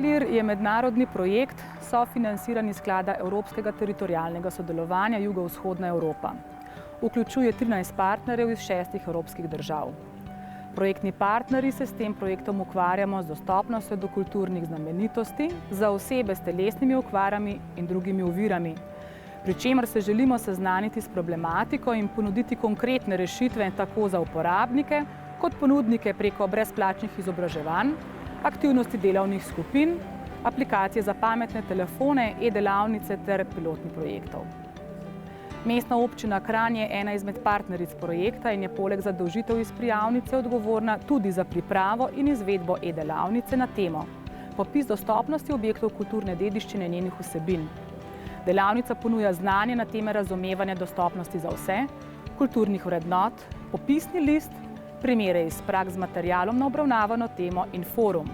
CLIR je mednarodni projekt, sofinanciran iz sklada Evropskega teritorialnega sodelovanja Jugovzhodna Evropa. Vključuje 13 partnerjev iz 6 evropskih držav. Projektni partnerji se s tem projektom ukvarjamo z dostopnostjo do kulturnih znamenitosti za osebe s telesnimi okvarami in drugimi ovirami, pri čemer se želimo seznaniti s problematiko in ponuditi konkretne rešitve tako za uporabnike kot ponudnike preko brezplačnih izobraževanj, aktivnosti delovnih skupin, aplikacije za pametne telefone, e-delavnice ter pilotnih projektov. Mestna občina Kranj je ena izmed partneric projekta in je poleg zadolžitev iz prijavnice odgovorna tudi za pripravo in izvedbo e-delavnice na temo Popis dostopnosti objektov kulturne dediščine in njenih vsebin. Delavnica ponuja znanje na teme razumevanja dostopnosti za vse, kulturnih vrednot, popisni list, primere iz praks z materialom na obravnavano temo in forum.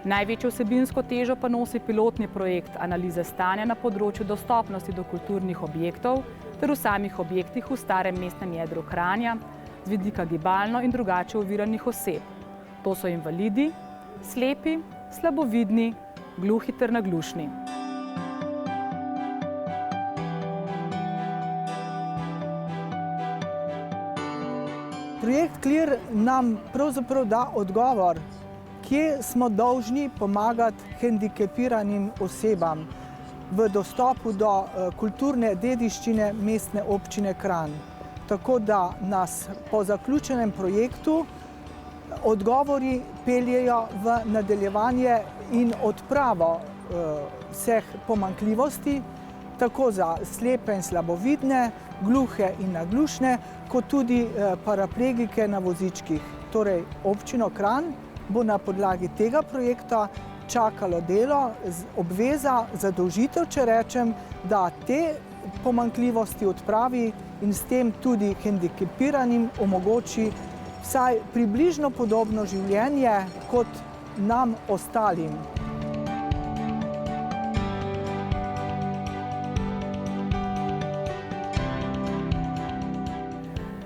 Največjo vsebinsko težo pa nosi pilotni projekt analize stanja na področju dostopnosti do kulturnih objektov ter v samih objektih v starem mestnem jedru Kranja z vidika gibalno in drugače oviranih oseb. To so invalidi, slepi, slabovidni, gluhi ter naglušni. Projekt CLIR nam pravzaprav da odgovor, kje smo dolžni pomagati hendikepiranim osebam v dostopu do kulturne dediščine mestne občine Kranj. Tako da nas po zaključenem projektu odgovori peljejo v nadaljevanje in odpravo vseh pomanjkljivosti, tako za slepe in slabovidne, gluhe in naglušne, kot tudi paraplegike na vozičkih. Torej, občino Kranj bo na podlagi tega projekta čakalo delo, obveza, zadolžitev, če rečem, da te pomanjkljivosti odpravi in s tem tudi hendikepiranim omogoči vsaj približno podobno življenje kot nam ostalim.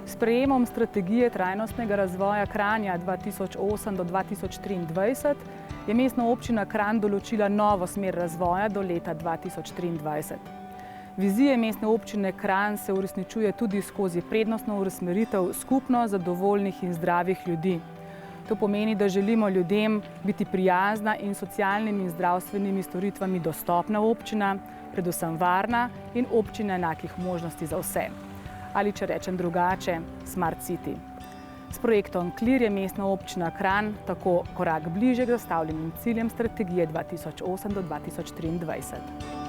S sprejemom strategije trajnostnega razvoja Kranja 2008 do 2023 je mestna občina Kranj določila novo smer razvoja do leta 2023. Vizije mestne občine Kranj se uresničuje tudi skozi prednostno usmeritev skupno zadovoljnih in zdravih ljudi. To pomeni, da želimo ljudem biti prijazna in socialnimi in zdravstvenimi storitvami dostopna občina, predvsem varna in občina enakih možnosti za vse. Ali če rečem drugače, Smart City. S projektom CLIR je mestna občina Kranj tako korak bližje k zastavljenim ciljem strategije 2008 do 2023.